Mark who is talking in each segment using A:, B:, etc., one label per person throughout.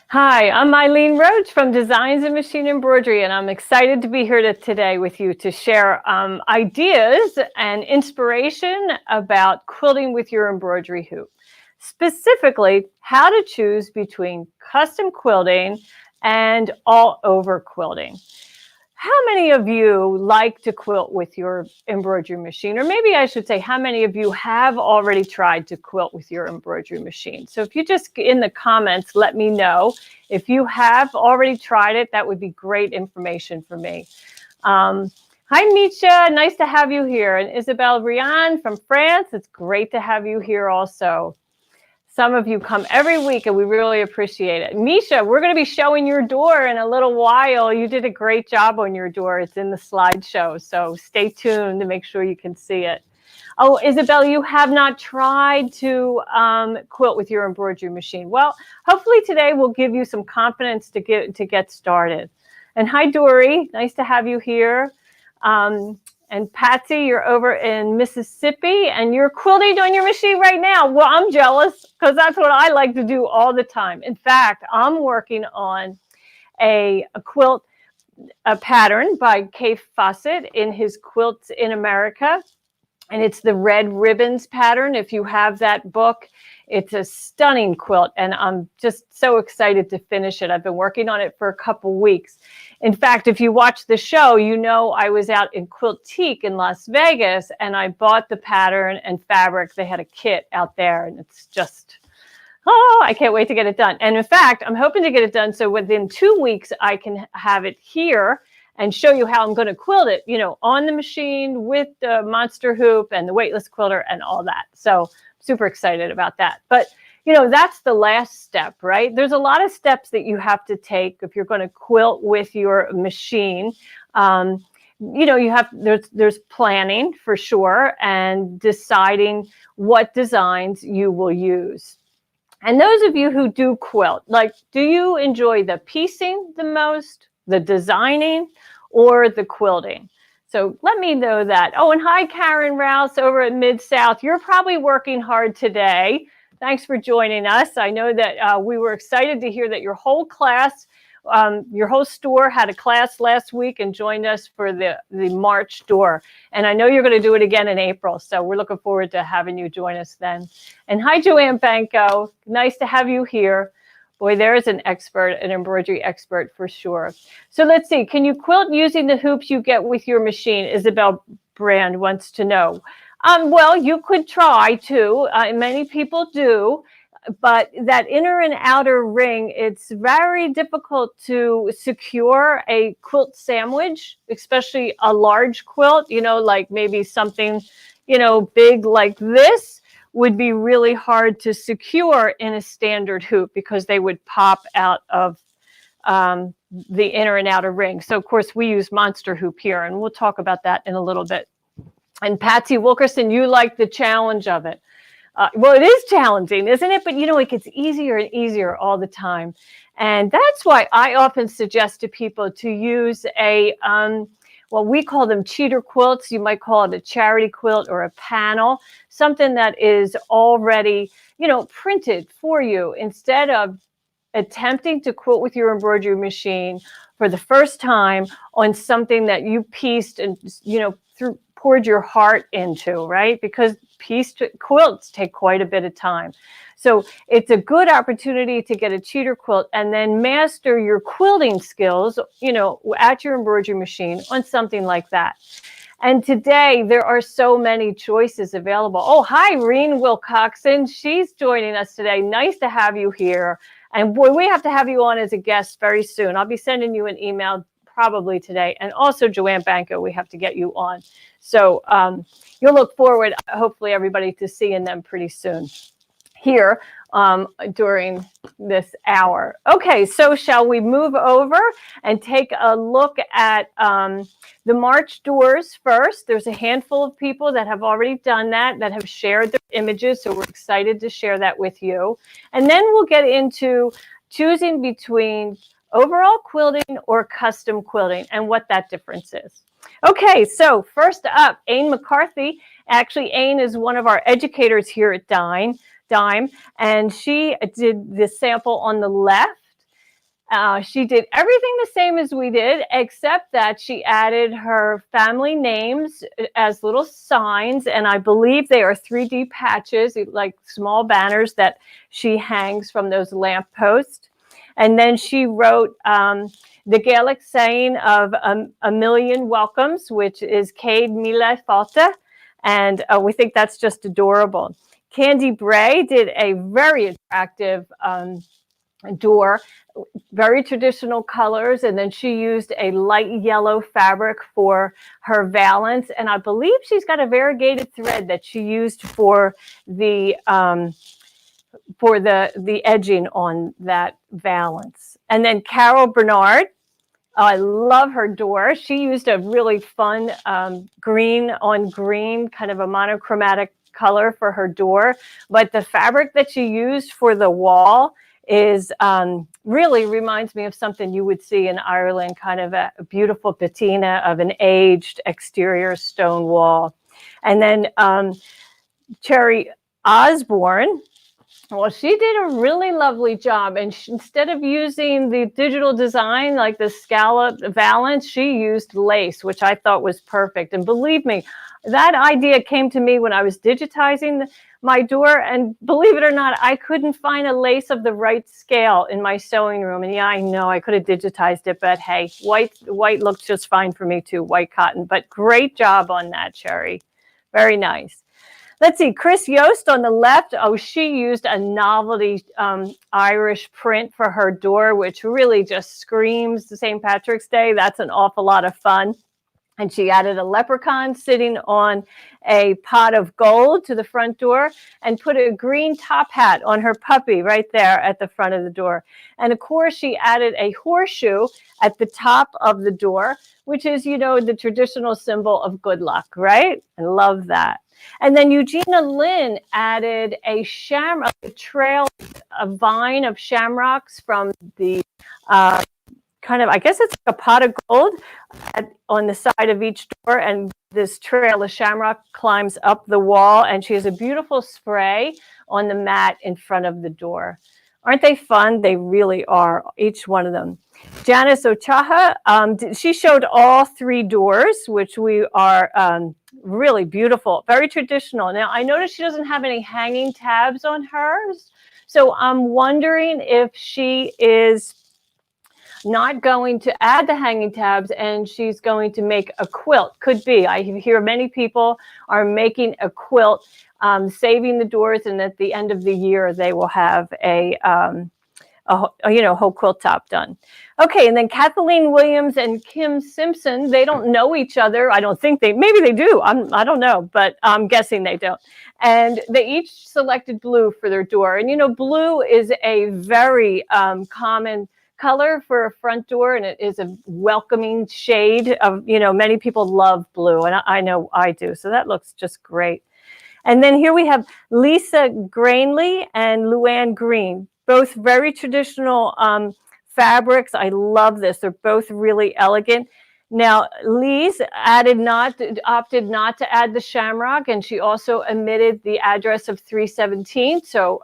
A: Hi, I'm Eileen Roach from Designs and Machine Embroidery, and I'm excited to be here today with you to share ideas and inspiration about quilting with your embroidery hoop. Specifically, how to choose between custom quilting and all over quilting. How many of you like to quilt with your embroidery machine? Or maybe I should say, how many of you have already tried to quilt with your embroidery machine? So if you just in the comments, let me know. If you have already tried it, that would be great information for me. Hi, Misha. Nice to have you here. And Isabelle Rian from France. It's great to have you here also. Some of you come every week, and we really appreciate it. Misha, we're going to be showing your door in a little while. You did a great job on your door. It's in the slideshow, so stay tuned to make sure you can see it. Oh, Isabel, you have not tried to quilt with your embroidery machine. Well, hopefully today will give you some confidence to get started. And hi, Dory. Nice to have you here. And Patsy, you're over in Mississippi and you're quilting on your machine right now. Well, I'm jealous because that's what I like to do all the time. In fact, I'm working on a quilt, a pattern by Kay Fawcett in his Quilts in America. And it's the Red Ribbons pattern. If you have that book, it's a stunning quilt. And I'm just so excited to finish it. I've been working on it for a couple weeks. In fact, if you watch the show, you know I was out in Quiltique in Las Vegas and I bought the pattern and fabric. They had a kit out there and it's just, oh, I can't wait to get it done. And in fact, I'm hoping to get it done so within 2 weeks I can have it here and show you how I'm going to quilt it, you know, on the machine with the monster hoop and the weightless quilter and all that. So super excited about that. But you know, that's the last step, right? There's a lot of steps that you have to take if you're going to quilt with your machine. You know, you have there's planning for sure and deciding what designs you will use. And those of you who do quilt, like, do you enjoy the piecing the most, the designing, or the quilting? So let me know that. Oh, and hi, Karen Rouse over at Mid-South. You're probably working hard today. Thanks for joining us. I know that we were excited to hear that your whole class, your whole store had a class last week and joined us for the March store. And I know you're going to do it again in April. So we're looking forward to having you join us then. And hi, Joanne Banco. Nice to have you here. Boy, there is an expert, an embroidery expert for sure. So let's see. Can you quilt using the hoops you get with your machine? Isabel Brand wants to know. Well, you could try to. Many people do. But that inner and outer ring, it's very difficult to secure a quilt sandwich, especially a large quilt, you know, like maybe something, you know, big like this would be really hard to secure in a standard hoop because they would pop out of the inner and outer ring. So, of course, we use monster hoop here, and we'll talk about that in a little bit. And Patsy Wilkerson, you like the challenge of it. Well, it is challenging, isn't it? But, you know, it gets easier and easier all the time. And that's why I often suggest to people to use a, well, we call them cheater quilts. You might call it a charity quilt or a panel, something that is already, you know, printed for you instead of attempting to quilt with your embroidery machine for the first time on something that you pieced and, you know, poured your heart into, right? Because pieced quilts take quite a bit of time. So it's a good opportunity to get a cheater quilt and then master your quilting skills, you know, at your embroidery machine on something like that. And today there are so many choices available. Oh, hi, Reen Wilcoxon. She's joining us today. Nice to have you here. And boy, we have to have you on as a guest very soon. I'll be sending you an email probably today. And also Joanne Banco, we have to get you on. So you'll look forward, hopefully everybody, to seeing them pretty soon here during this hour. Okay, so shall we move over and take a look at the March doors first? There's a handful of people that have already done that have shared their images, so we're excited to share that with you. And then we'll get into choosing between overall quilting or custom quilting and what that difference is. Okay, so first up, Aine McCarthy. Actually, Aine is one of our educators here at Dine. dime, and she did the sample on the left. She did everything the same as we did, except that she added her family names as little signs, and I believe they are 3D patches, like small banners that she hangs from those lamp posts. And then she wrote the Gaelic saying of a million welcomes, which is Céad Míle Fáilte, and we think that's just adorable. Candy Bray did a very attractive door, very traditional colors, and then she used a light yellow fabric for her valance, and I believe she's got a variegated thread that she used for the edging on that valance. And then Carol Bernard, I love her door. She used a really fun green on green, kind of a monochromatic color for her door, but the fabric that she used for the wall is really reminds me of something you would see in Ireland, kind of a beautiful patina of an aged exterior stone wall. And then Cherry Osborne, well, she did a really lovely job, and instead of using the digital design like the scallop valance, she used lace, which I thought was perfect. And believe me, that idea came to me when I was digitizing my door, and believe it or not, I couldn't find a lace of the right scale in my sewing room. And yeah, I know I could have digitized it, but hey, white looks just fine for me too, white cotton. But great job on that, Cherry. Very nice. Let's see, Chris Yost on the left. Oh, she used a novelty Irish print for her door, which really just screams the St. Patrick's Day. That's an awful lot of fun. And she added a leprechaun sitting on a pot of gold to the front door and put a green top hat on her puppy right there at the front of the door. And of course, she added a horseshoe at the top of the door, which is, you know, the traditional symbol of good luck, right? I love that. And then Eugenia Lynn added a shamrock, a vine of shamrocks from the kind of, I guess it's a pot of gold on the side of each door, and this trail of shamrock climbs up the wall, and she has a beautiful spray on the mat in front of the door. Aren't they fun? They really are, each one of them. Janice Ochaha, she showed all three doors, which we are really beautiful, very traditional. Now, I noticed she doesn't have any hanging tabs on hers, so I'm wondering if she is not going to add the hanging tabs and she's going to make a quilt. Could be. I hear many people are making a quilt, saving the doors, and at the end of the year they will have a whole quilt top done. Okay, and then Kathleen Williams and Kim Simpson, they don't know each other. I don't think maybe they do. I don't know, but I'm guessing they don't. And they each selected blue for their door. And you know, blue is a very common color for a front door, and it is a welcoming shade of, you know, many people love blue, and I know I do. So that looks just great. And then here we have Lisa Grainley and Luann Green, both very traditional fabrics. I love this. They're both really elegant. Now, Lise opted not to add the shamrock, and she also omitted the address of 317. So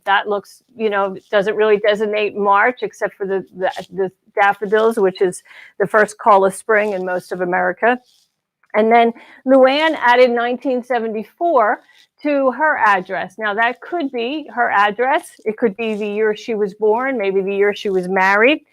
A: that looks, you know, doesn't really designate March, except for the daffodils, which is the first call of spring in most of America. And then Luann added 1974 to her address. Now, that could be her address. It could be the year she was born, maybe the year she was married.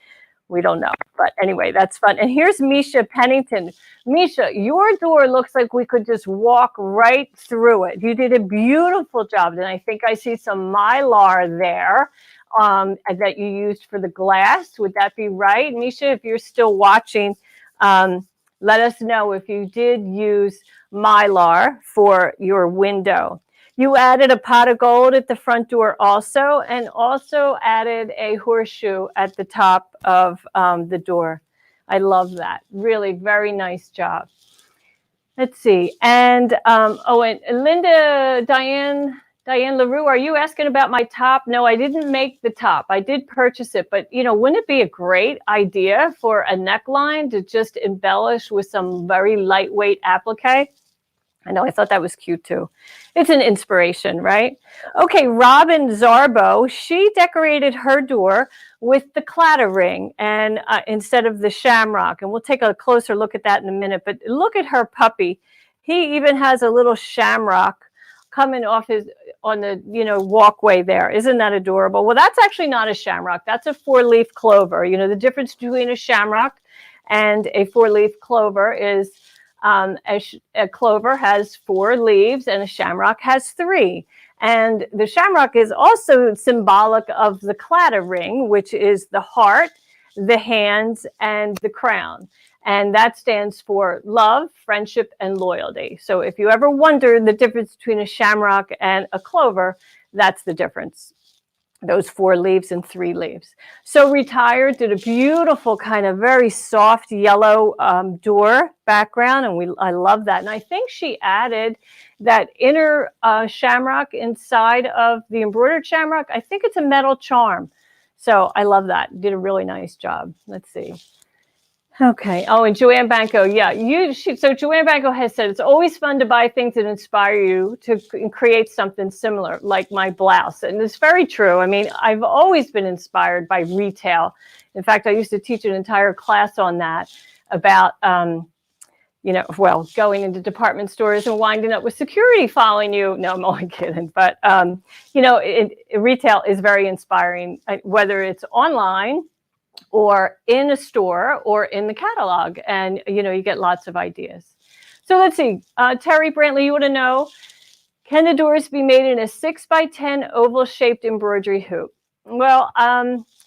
A: We don't know. But anyway, that's fun. And here's Misha Pennington. Misha, your door looks like we could just walk right through it. You did a beautiful job. And I think I see some Mylar there that you used for the glass. Would that be right? Misha, if you're still watching, let us know if you did use Mylar for your window. You added a pot of gold at the front door also, and also added a horseshoe at the top of the door. I love that. Really very nice job. Let's see. And and Linda Diane LaRue, are you asking about my top? No, I didn't make the top. I did purchase it, but you know, wouldn't it be a great idea for a neckline to just embellish with some very lightweight applique? I know, I thought that was cute too. It's an inspiration, right? Okay, Robin Zarbo, she decorated her door with the clatter ring and instead of the shamrock. And we'll take a closer look at that in a minute. But look at her puppy. He even has a little shamrock coming off on the walkway there. Isn't that adorable? Well, that's actually not a shamrock. That's a 4-leaf clover. You know, the difference between a shamrock and a 4-leaf clover is a clover has 4 leaves and a shamrock has 3. And the shamrock is also symbolic of the clatter ring, which is the heart, the hands, and the crown. And that stands for love, friendship, and loyalty. So if you ever wonder the difference between a shamrock and a clover, that's the difference. Those 4 leaves and 3 leaves. So Retired did a beautiful kind of very soft yellow door background, and I love that. And I think she added that inner shamrock inside of the embroidered shamrock. I think it's a metal charm. So I love that. Did a really nice job. Let's see. Okay. Oh, and Joanne Banco. Yeah. So Joanne Banco has said, it's always fun to buy things that inspire you to create something similar, like my blouse. And it's very true. I mean, I've always been inspired by retail. In fact, I used to teach an entire class on that about, going into department stores and winding up with security following you. No, I'm only kidding. But, retail is very inspiring, whether it's online or in a store or in the catalog, and you get lots of ideas. So let's see, Terry Brantley, you want to know, can the doors be made in a 6x10 oval shaped embroidery hoop? Well,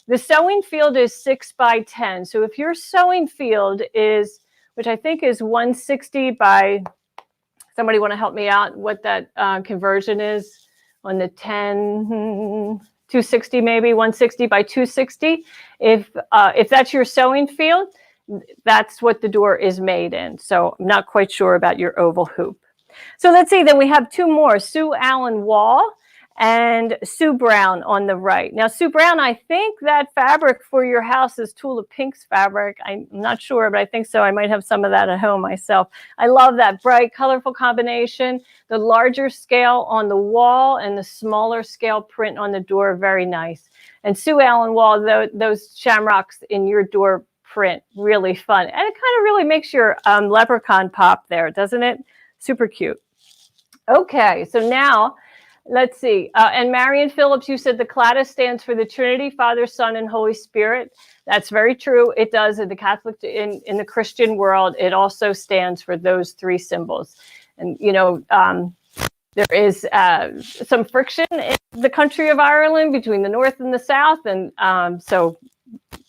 A: the sewing field is 6x10. So if your sewing field is, which I think is 160 by, somebody want to help me out what that conversion is on the 10, 260 maybe, 160 by 260. If that's your sewing field, that's what the door is made in. So I'm not quite sure about your oval hoop. So let's see, then we have 2 more, Sue Allen Wall and Sue Brown on the right. Now, Sue Brown, I think that fabric for your house is Tulip Pink's fabric. I'm not sure, but I think so. I might have some of that at home myself. I love that bright, colorful combination. The larger scale on the wall and the smaller scale print on the door, very nice. And Sue Allen Wall, those shamrocks in your door print, really fun. And it kind of really makes your leprechaun pop there, doesn't it? Super cute. Okay, so now, let's see. And Marion Phillips, you said the clada stands for the Trinity, Father, Son, and Holy Spirit. That's very true. It does in the Catholic, in the Christian world. It also stands for those 3 symbols. And, there is some friction in the country of Ireland between the North and the South. And so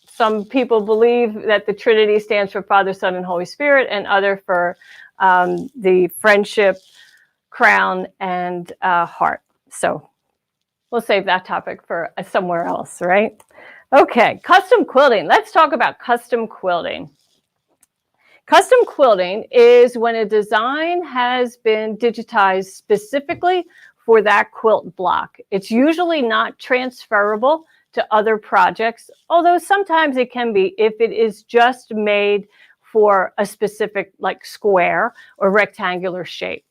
A: some people believe that the Trinity stands for Father, Son, and Holy Spirit, and other for the friendship, crown, and heart. So we'll save that topic for somewhere else, right? Okay, custom quilting. Let's talk about custom quilting. Custom quilting is when a design has been digitized specifically for that quilt block. It's usually not transferable to other projects, although sometimes it can be if it is just made for a specific like square or rectangular shape.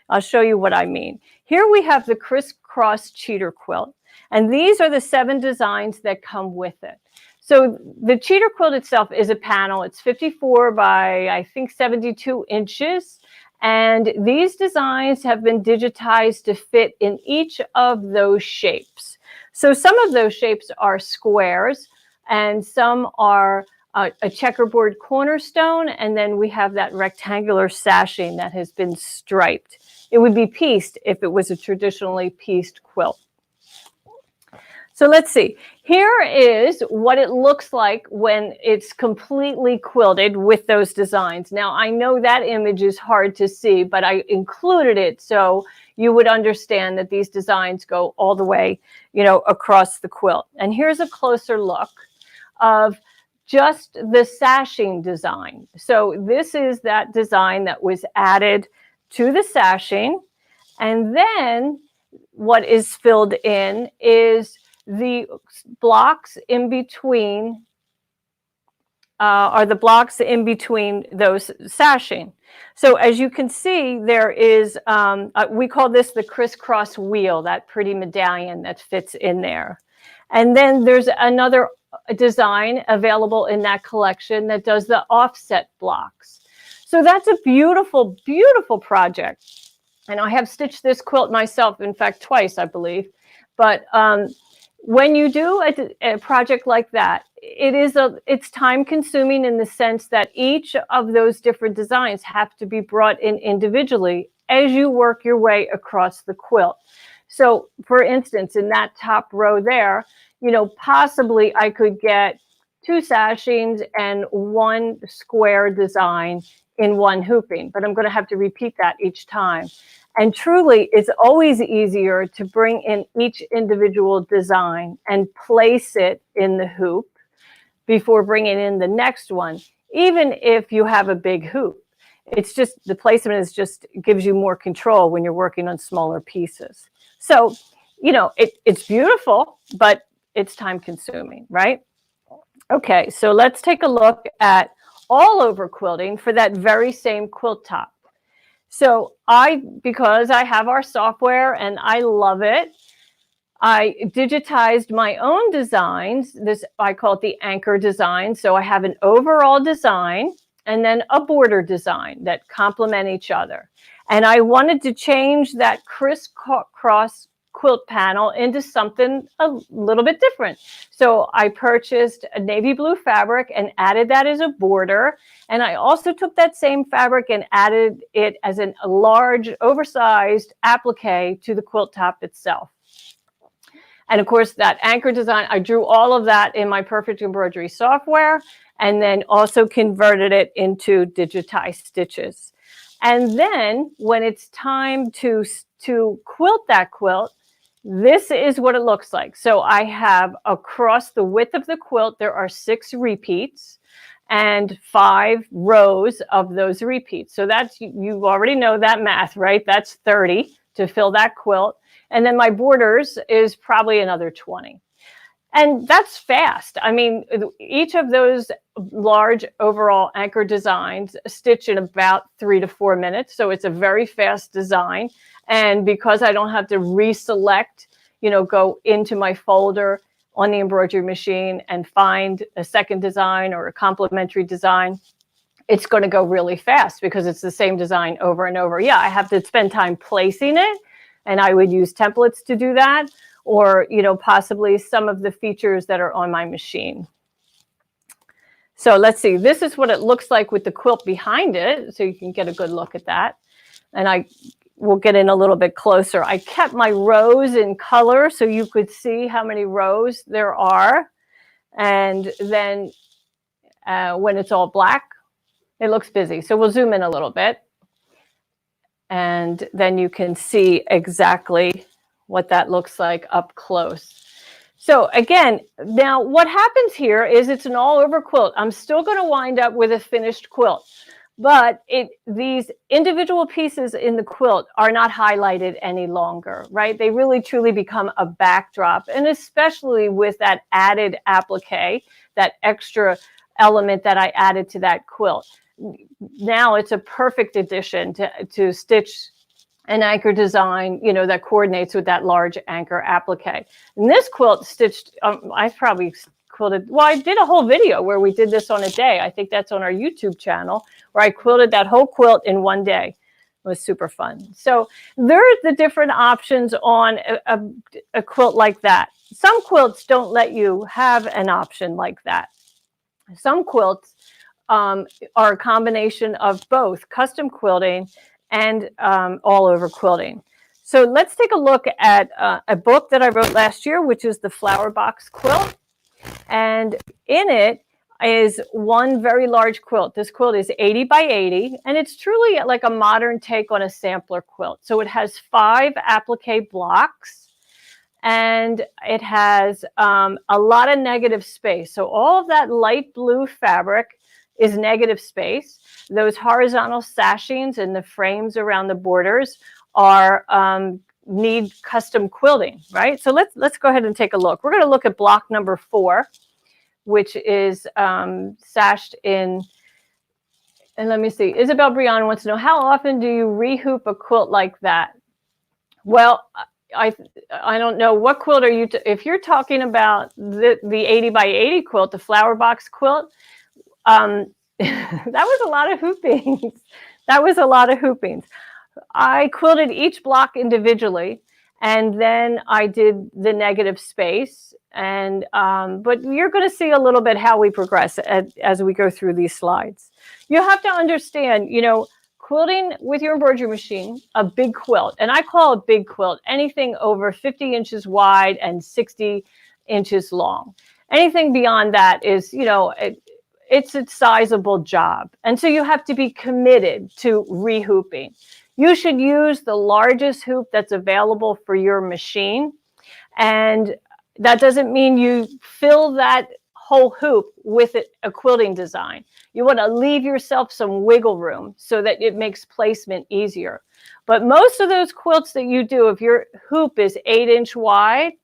A: I'll show you what I mean. Here we have the crisscross cheater quilt, and these are the 7 designs that come with it. So the cheater quilt itself is a panel. It's 54 by, I think, 72 inches. And these designs have been digitized to fit in each of those shapes. So some of those shapes are squares, and some are a checkerboard cornerstone, and then we have that rectangular sashing that has been striped. It would be pieced if it was a traditionally pieced quilt. So let's see. Here is what it looks like when it's completely quilted with those designs. Now, I know that image is hard to see, but I included it so you would understand that these designs go all the way, across the quilt. And here's a closer look of just the sashing design. So this is that design that was added to the sashing. And then what is filled in is the blocks in between are the blocks in between those sashing. So as you can see, there is, we call this the crisscross wheel, that pretty medallion that fits in there. And then there's another design available in that collection that does the offset blocks. So that's a beautiful, beautiful project. And I have stitched this quilt myself, in fact, twice, I believe. But when you do a project like that, it's time consuming in the sense that each of those different designs have to be brought in individually as you work your way across the quilt. So for instance, in that top row there, you know, possibly I could get 2 sashings and 1 square design in 1 hooping, but I'm going to have to repeat that each time. And truly, it's always easier to bring in each individual design and place it in the hoop before bringing in the next one, even if you have a big hoop. It's just, the placement is just gives you more control when you're working on smaller pieces. So, you know, it's beautiful, but it's time consuming, right? Okay, so let's take a look at all over quilting for that very same quilt top. So because I have our software and I love it, I digitized my own designs. This, I call it the anchor design. So I have an overall design and then a border design that complement each other. And I wanted to change that crisscross quilt panel into something a little bit different. So I purchased a navy blue fabric and added that as a border. And I also took that same fabric and added it as a large, oversized applique to the quilt top itself. And of course, that anchor design, I drew all of that in my Perfect Embroidery software and then also converted it into digitized stitches. And then when it's time to quilt that quilt, this is what it looks like. So I have across the width of the quilt, there are 6 repeats and 5 rows of those repeats. So that's, you already know that math, right? That's 30 to fill that quilt. And then my borders is probably another 20. And that's fast. I mean, each of those large overall anchor designs stitch in about 3 to 4 minutes. So it's a very fast design. And because I don't have to reselect, you know, go into my folder on the embroidery machine and find a second design or a complementary design, it's going to go really fast because it's the same design over and over. Yeah, I have to spend time placing it, and I would use templates to do that, or, you know, possibly some of the features that are on my machine. So let's see, this is what it looks like with the quilt behind it, so you can get a good look at that. And I will get in a little bit closer. I kept my rows in color so you could see how many rows there are. And then when it's all black, it looks busy. So we'll zoom in a little bit. And then you can see exactly what that looks like up close. So again, now what happens here is it's an all over quilt. I'm still going to wind up with a finished quilt, but these individual pieces in the quilt are not highlighted any longer, right? They really truly become a backdrop, and especially with that added applique, that extra element that I added to that quilt. Now it's a perfect addition to stitch an anchor design, you know, that coordinates with that large anchor applique. And this quilt stitched, I probably quilted, well, I did a whole video where we did this on a day. I think that's on our YouTube channel, where I quilted that whole quilt in one day. It was super fun. So there are the different options on a quilt like that. Some quilts don't let you have an option like that. Some quilts are a combination of both custom quilting and all over quilting. So let's take a look at a book that I wrote last year, which is the Flower Box Quilt. And in it is one very large quilt. This quilt is 80 by 80, and it's truly like a modern take on a sampler quilt. So it has 5 applique blocks, and it has a lot of negative space. So all of that light blue fabric is negative space. Those horizontal sashings and the frames around the borders are need custom quilting, right? So let's go ahead and take a look. We're going to look at block number 4. which is sashed in, and let me see, Isabel Brianna wants to know, how often do you rehoop a quilt like that? Well, I don't know, what quilt are you, if you're talking about the 80 by 80 quilt, the flower box quilt, that was a lot of hoopings. That was a lot of hoopings. I quilted each block individually, and then I did the negative space. And but you're going to see a little bit how we progress as we go through these slides. You have to understand, you know, quilting with your embroidery machine, a big quilt, and I call a big quilt anything over 50 inches wide and 60 inches long. Anything beyond that is, you know, it's a sizable job. And so you have to be committed to rehooping. You should use the largest hoop that's available for your machine. And that doesn't mean you fill that whole hoop with a quilting design. You want to leave yourself some wiggle room so that it makes placement easier. But most of those quilts that you do, if your hoop is 8-inch wide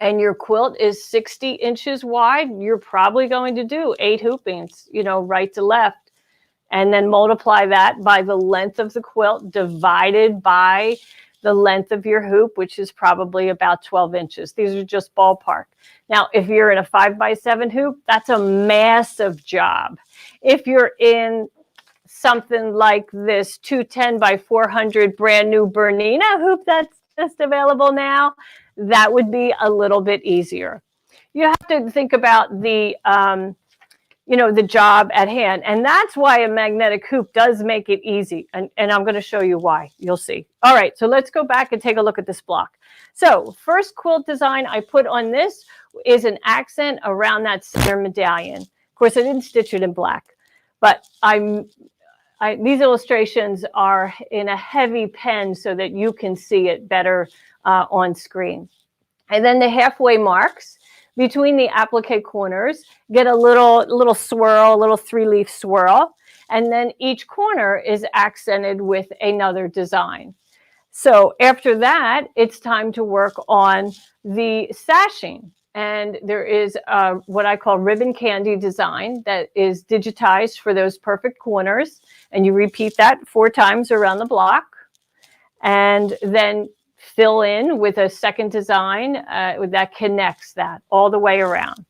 A: and your quilt is 60 inches wide, you're probably going to do 8 hoopings, you know, right to left. And then multiply that by the length of the quilt divided by the length of your hoop, which is probably about 12 inches. These are just ballpark. Now, if you're in a 5x7 hoop, that's a massive job. If you're in something like this 210 by 400 brand new Bernina hoop that's just available now, that would be a little bit easier. You have to think about the you know, the job at hand. And that's why a magnetic hoop does make it easy. And I'm going to show you why. You'll see. All right, so let's go back and take a look at this block. So first quilt design I put on this is an accent around that center medallion. Of course, I didn't stitch it in black, but these illustrations are in a heavy pen so that you can see it better on screen. And then the halfway marks between the applique corners, get a little swirl, a little 3-leaf swirl, and then each corner is accented with another design. So after that, it's time to work on the sashing. And there is what I call ribbon candy design that is digitized for those perfect corners. And you repeat that 4 times around the block. And then fill in with a second design that connects that all the way around.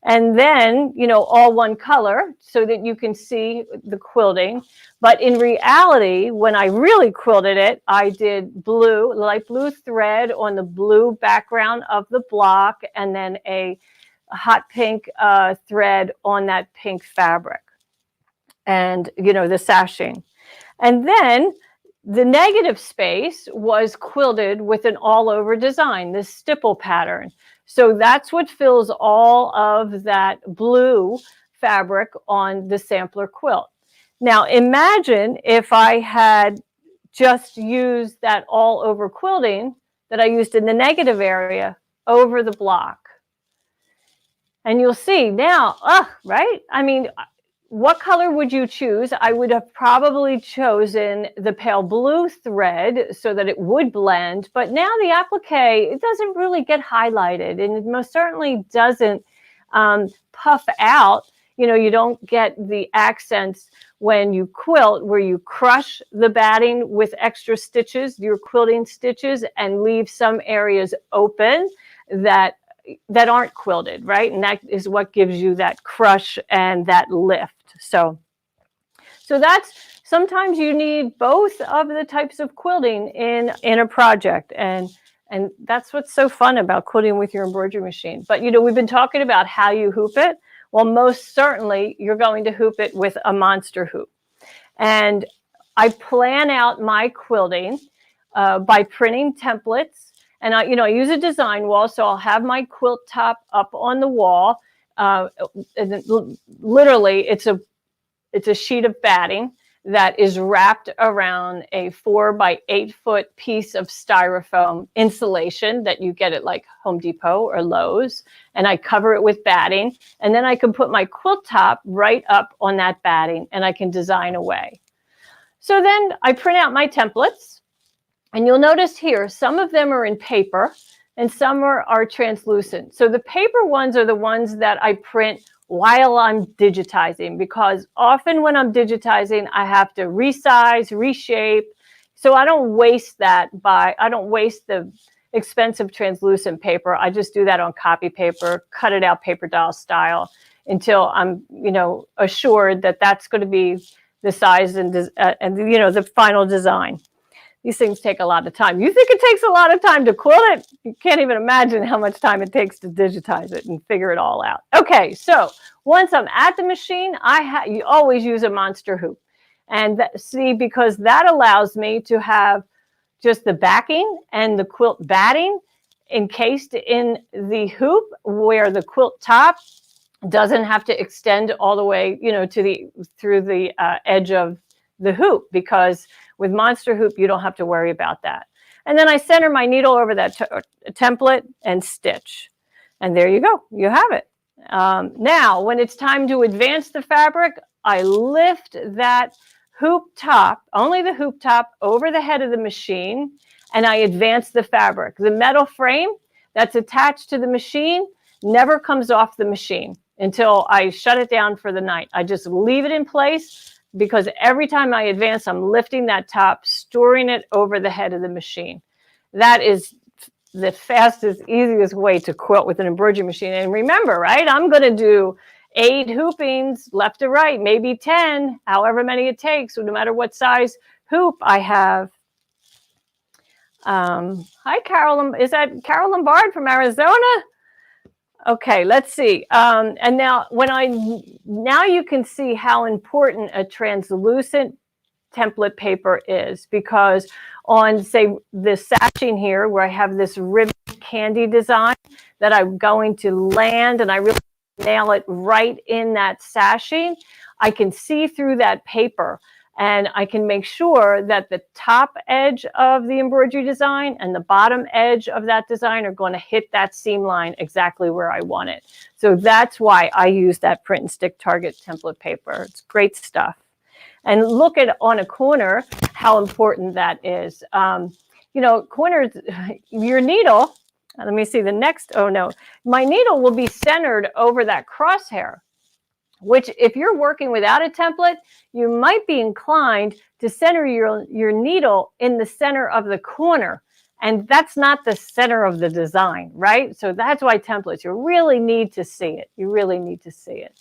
A: And then, you know, all one color so that you can see the quilting. But in reality, when I really quilted it, I did blue, light blue thread on the blue background of the block, and then a hot pink thread on that pink fabric. And, you know, the sashing. And then the negative space was quilted with an all-over design, this stipple pattern. So that's what fills all of that blue fabric on the sampler quilt. Now imagine if I had just used that all-over quilting that I used in the negative area over the block. And you'll see now, right? I mean, what color would you choose? I would have probably chosen the pale blue thread so that it would blend, but now the applique, it doesn't really get highlighted, and it most certainly doesn't puff out. You know, you don't get the accents when you quilt where you crush the batting with extra stitches, your quilting stitches, and leave some areas open that aren't quilted, right? And that is what gives you that crush and that lift. So that's, sometimes you need both of the types of quilting in a project, and that's what's so fun about quilting with your embroidery machine. But you know, we've been talking about how you hoop it. Well, most certainly you're going to hoop it with a monster hoop. And I plan out my quilting by printing templates. And I use a design wall, so I'll have my quilt top up on the wall. And literally, it's a sheet of batting that is wrapped around a 4 by 8 foot piece of styrofoam insulation that you get at like Home Depot or Lowe's. And I cover it with batting. And then I can put my quilt top right up on that batting, and I can design away. So then I print out my templates. And you'll notice here, some of them are in paper, and some are translucent. So the paper ones are the ones that I print while I'm digitizing, because often when I'm digitizing, I have to resize, reshape. So I don't waste I don't waste the expensive translucent paper. I just do that on copy paper, cut it out paper doll style until I'm, assured that that's going to be the size and the final design. These things take a lot of time. You think it takes a lot of time to quilt it? You can't even imagine how much time it takes to digitize it and figure it all out. Okay, so once I'm at the machine, you always use a monster hoop. And because that allows me to have just the backing and the quilt batting encased in the hoop, where the quilt top doesn't have to extend all the way, through the edge of the hoop, because with monster hoop, you don't have to worry about that. And then I center my needle over that template and stitch. And there you go, you have it. Now, when it's time to advance the fabric, I lift that hoop top, only the hoop top, over the head of the machine, and I advance the fabric. The metal frame that's attached to the machine never comes off the machine until I shut it down for the night. I just leave it in place, because every time I advance, I'm lifting that top, storing it over the head of the machine. That is the fastest, easiest way to quilt with an embroidery machine. And remember, right, I'm going to do 8 hoopings left to right, maybe 10, however many it takes, no matter what size hoop I have. Hi, Carol. Is that Carol Lombard from Arizona? Okay, let's see. And now you can see how important a translucent template paper is, because on, say, this sashing here, where I have this ribbon candy design that I'm going to land, and I really nail it right in that sashing, I can see through that paper, and I can make sure that the top edge of the embroidery design and the bottom edge of that design are going to hit that seam line exactly where I want it. So that's why I use that print and stick Target template paper. It's great stuff. And look at, on a corner, how important that is. Corners, your needle, let me see the next, oh no, my needle will be centered over that crosshair, which, if you're working without a template, you might be inclined to center your needle in the center of the corner. And that's not the center of the design, right? So that's why templates, you really need to see it. You really need to see it.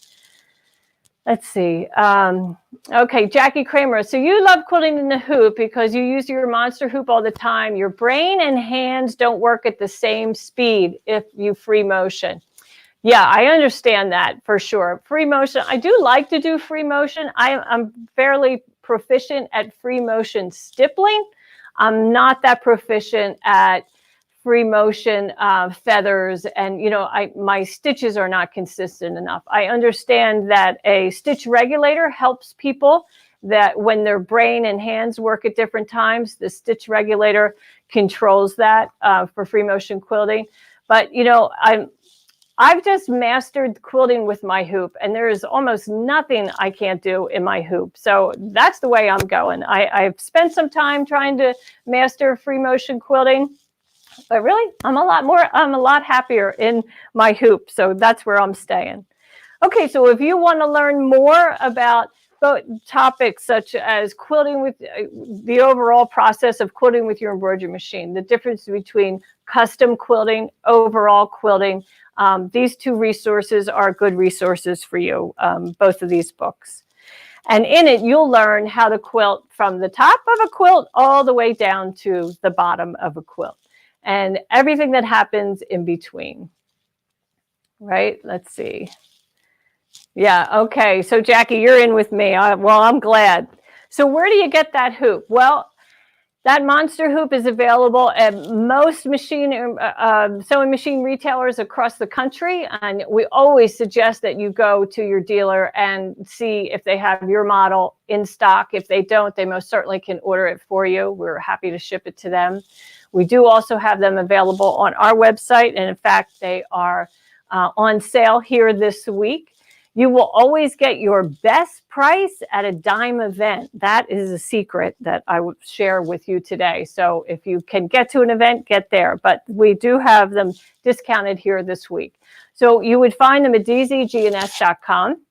A: Let's see. Okay, Jackie Kramer. So you love quilting in the hoop because you use your monster hoop all the time. Your brain and hands don't work at the same speed if you free motion. Yeah, I understand that for sure. Free motion, I do like to do free motion. I'm fairly proficient at free motion stippling. I'm not that proficient at free motion feathers, and my stitches are not consistent enough. I understand that a stitch regulator helps people, that when their brain and hands work at different times, the stitch regulator controls that for free motion quilting. But I've just mastered quilting with my hoop, and there is almost nothing I can't do in my hoop. So that's the way I'm going. I've spent some time trying to master free motion quilting, but really I'm a lot happier in my hoop. So that's where I'm staying. Okay, so if you want to learn more about topics such as quilting with the overall process of quilting with your embroidery machine, the difference between custom quilting, overall quilting, these 2 resources are good resources for you, both of these books. And in it, you'll learn how to quilt from the top of a quilt all the way down to the bottom of a quilt, and everything that happens in between. Right? Let's see. Yeah, okay. So Jackie, you're in with me. Well, I'm glad. So where do you get that hoop? Well, that monster hoop is available at most sewing machine retailers across the country. And we always suggest that you go to your dealer and see if they have your model in stock. If they don't, they most certainly can order it for you. We're happy to ship it to them. We do also have them available on our website. And in fact, they are on sale here this week. You will always get your best price at a dime event. That is a secret that I would share with you today. So if you can get to an event, get there. But we do have them discounted here this week. So you would find them at dzgns.com.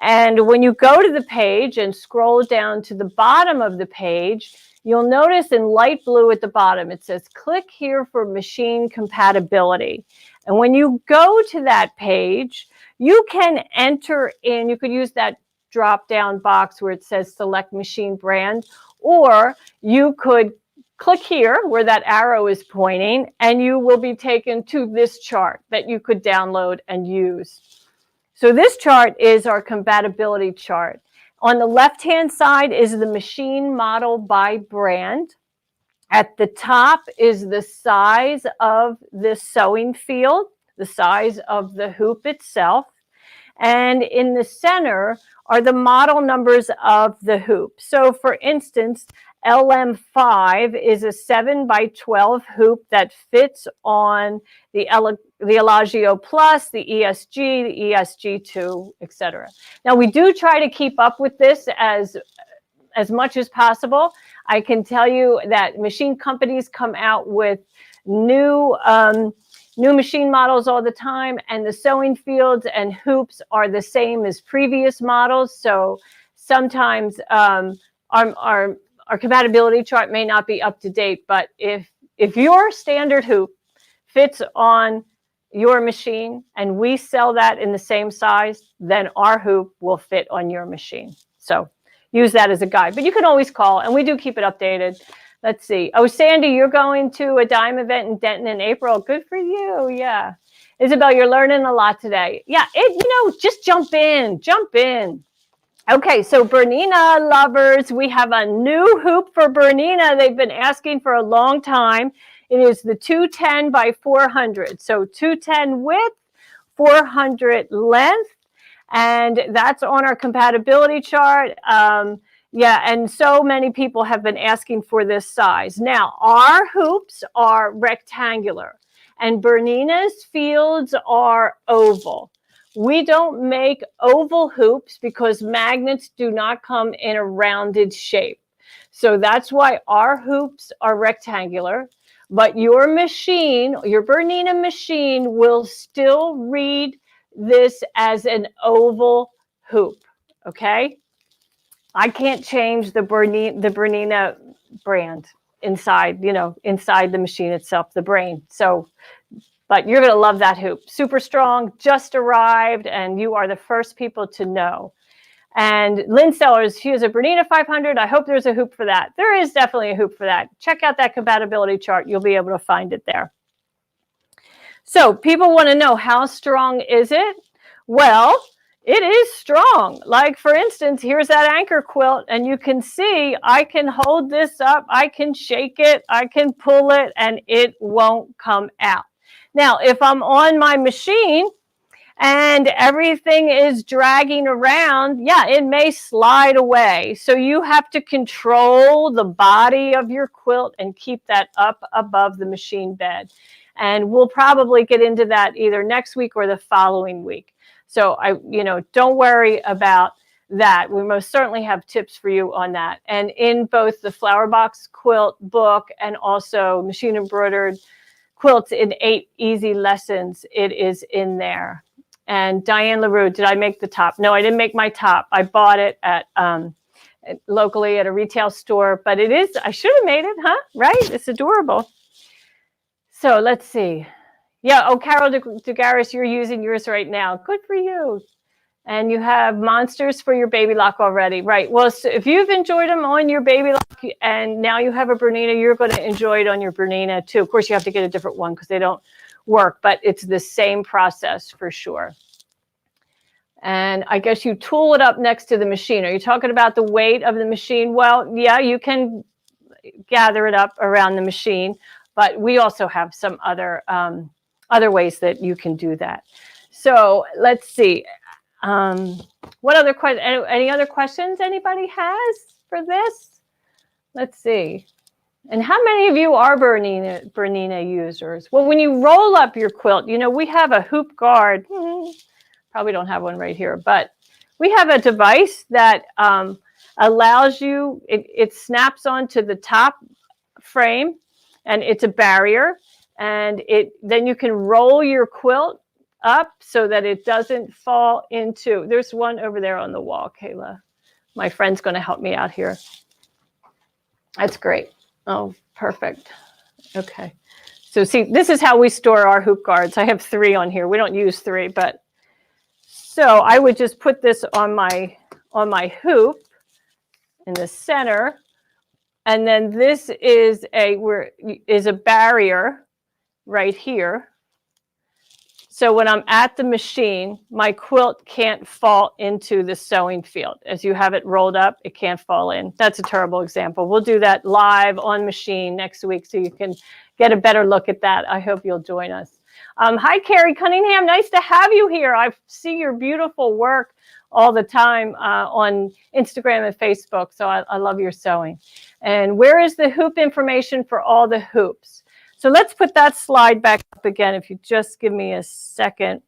A: And when you go to the page and scroll down to the bottom of the page, you'll notice in light blue at the bottom, it says, click here for machine compatibility. And when you go to that page, you can enter in, you could use that drop down box where it says select machine brand, or you could click here where that arrow is pointing, and you will be taken to this chart that you could download and use. So this chart is our compatibility chart. On the left-hand side is the machine model by brand. At the top is the size of the sewing field, the size of the hoop itself. And in the center are the model numbers of the hoop. So for instance, LM5 is a 7x12 hoop that fits on the Elagio Plus, the ESG, the ESG2, etc. Now we do try to keep up with this as much as possible. I can tell you that machine companies come out with new machine models all the time, and the sewing fields and hoops are the same as previous models. So sometimes our compatibility chart may not be up to date, but if your standard hoop fits on your machine and we sell that in the same size, then our hoop will fit on your machine. So use that as a guide, but you can always call, and we do keep it updated. Let's see. Oh, Sandy, you're going to a dime event in Denton in April. Good for you. Yeah. Isabel, you're learning a lot today. Yeah, just jump in. Okay, so Bernina lovers, we have a new hoop for Bernina. They've been asking for a long time. It is the 210 by 400. So 210 width, 400 length. And that's on our compatibility chart. Yeah, and so many people have been asking for this size. Now, our hoops are rectangular, and Bernina's fields are oval. We don't make oval hoops because magnets do not come in a rounded shape. So that's why our hoops are rectangular. But your machine, your Bernina machine, will still read this as an oval hoop, okay? I can't change the Bernina brand inside, inside the machine itself, the brain. So, but you're going to love that hoop. Super strong, just arrived, and you are the first people to know. And Lynn Sellers, she has a Bernina 500. I hope there's a hoop for that. There is definitely a hoop for that. Check out that compatibility chart. You'll be able to find it there. So people want to know, how strong is it? Well, it is strong. Like, for instance, here's that anchor quilt, and you can see I can hold this up, I can shake it, I can pull it, and it won't come out. Now, if I'm on my machine and everything is dragging around, yeah, it may slide away. So you have to control the body of your quilt and keep that up above the machine bed. And we'll probably get into that either next week or the following week. So don't worry about that. We most certainly have tips for you on that. And in both the Flower Box Quilt book and also Machine Embroidered Quilts in 8 Easy Lessons, it is in there. And Diane LaRue, did I make the top? No, I didn't make my top. I bought it at locally at a retail store, but it is, I should have made it, huh? Right? It's adorable. So let's see. Yeah, oh, Carol DeGaris, you're using yours right now. Good for you. And you have monsters for your baby lock already. Right. Well, so if you've enjoyed them on your baby lock and now you have a Bernina, you're going to enjoy it on your Bernina too. Of course, you have to get a different one because they don't work, but it's the same process for sure. And I guess you tool it up next to the machine. Are you talking about the weight of the machine? Well, yeah, you can gather it up around the machine, but we also have some other ways that you can do that. So let's see. What other questions? Any other questions anybody has for this? Let's see. And how many of you are Bernina users? Well, when you roll up your quilt, we have a hoop guard. probably don't have one right here, but we have a device that allows you, it snaps onto the top frame, and it's a barrier, and then you can roll your quilt up so that it doesn't fall into, there's one over there on the wall, Kayla. My friend's going to help me out here. That's great. Oh, perfect. Okay. So see, this is how we store our hoop guards. I have 3 on here. We don't use 3, but so I would just put this on my hoop in the center, and then this is a barrier right here. So when I'm at the machine, my quilt can't fall into the sewing field. As you have it rolled up, it can't fall in. That's a terrible example. We'll do that live on machine next week so you can get a better look at that. I hope you'll join us. Hi, Carrie Cunningham. Nice to have you here. I see your beautiful work all the time on Instagram and Facebook, so I love your sewing. And where is the hoop information for all the hoops? So let's put that slide back up again, if you just give me a second.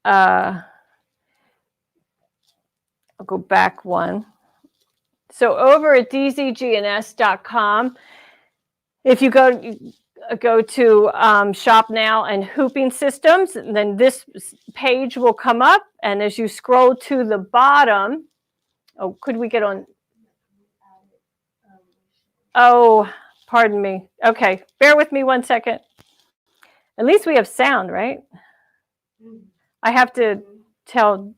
A: I'll go back one. So over at dzgns.com, if you go to Shop Now and Hooping Systems, and then this page will come up. And as you scroll to the bottom, oh, could we get on? Oh, pardon me. Okay, bear with me one second. At least we have sound, right? I have to tell.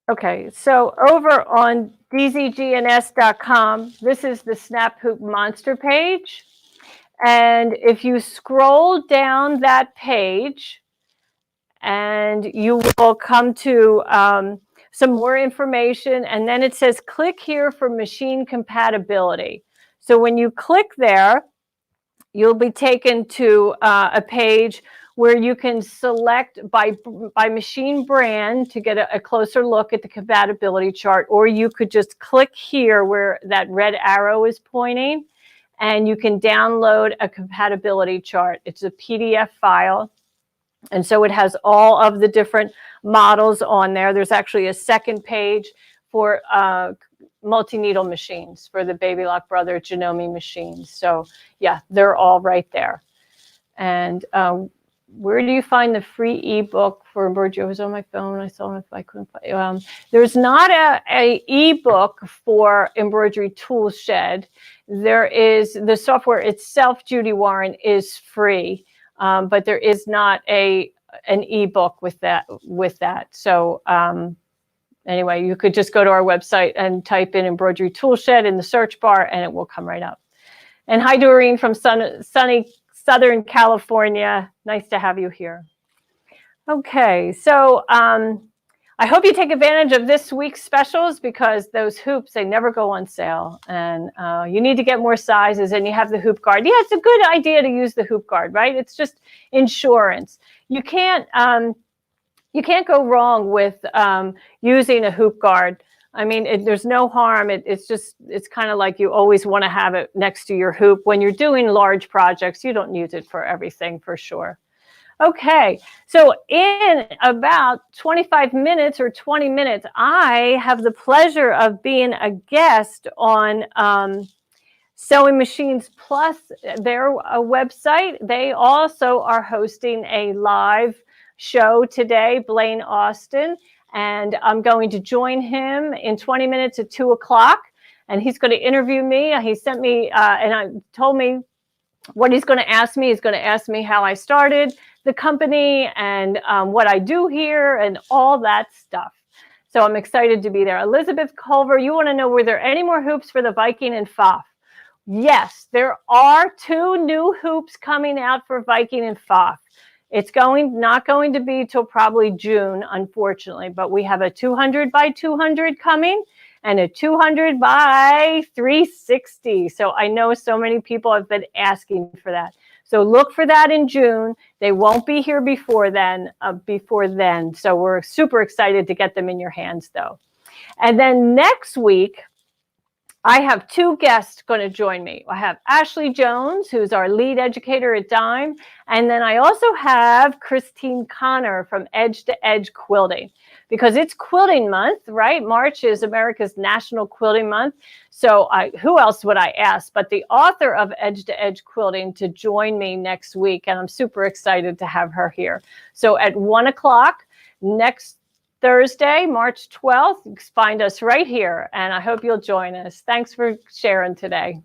A: Okay, so over on dzgns.com, this is the Snap Hoop Monster page. And if you scroll down that page, and you will come to some more information, and then it says click here for machine compatibility. So when you click there, you'll be taken to a page where you can select by machine brand to get a closer look at the compatibility chart, or you could just click here where that red arrow is pointing, and you can download a compatibility chart. It's a PDF file. And so it has all of the different models on there. There's actually a second page for multi-needle machines, for the Baby Lock Brother Janome machines. So yeah, they're all right there. And where do you find the free ebook for embroidery? It was on my phone. I saw it if I couldn't find. There's not a ebook for Embroidery Tool Shed. There is the software itself, Judy Warren, is free. But there is not an ebook with that. So anyway, you could just go to our website and type in Embroidery Tool Shed in the search bar, and it will come right up. And hi, Doreen from sunny Southern California. Nice to have you here. Okay, so I hope you take advantage of this week's specials, because those hoops, they never go on sale, and you need to get more sizes, and you have the hoop guard. Yeah, it's a good idea to use the hoop guard, right? It's just insurance. You can't go wrong with using a hoop guard. I mean, there's no harm. It's kind of like you always want to have it next to your hoop. When you're doing large projects, you don't use it for everything, for sure. Okay, so in about 25 minutes or 20 minutes, I have the pleasure of being a guest on Sewing Machines Plus, their website. They also are hosting a live show today, Blaine Austin, and I'm going to join him in 20 minutes at 2 o'clock, and he's going to interview me. He sent me and told me what he's going to ask me. He's going to ask me how I started the company and what I do here and all that stuff. So I'm excited to be there. Elizabeth Culver, you want to know, were there any more hoops for the Viking and Pfaff? Yes, there are 2 new hoops coming out for Viking and Pfaff. It's not going to be till probably June, unfortunately, but we have a 200 by 200 coming and a 200 by 360. So I know so many people have been asking for that. So look for that in June. They won't be here before then. So we're super excited to get them in your hands, though. And then next week, I have two guests going to join me. I have Ashley Jones, who's our lead educator at Dime, and then I also have Christine Connor from Edge to Edge Quilting, because it's quilting month, right? March is America's National Quilting Month. So who else would I ask but the author of Edge to Edge Quilting to join me next week, and I'm super excited to have her here. So at 1 o'clock next Thursday, March 12th. Find us right here, and I hope you'll join us. Thanks for sharing today.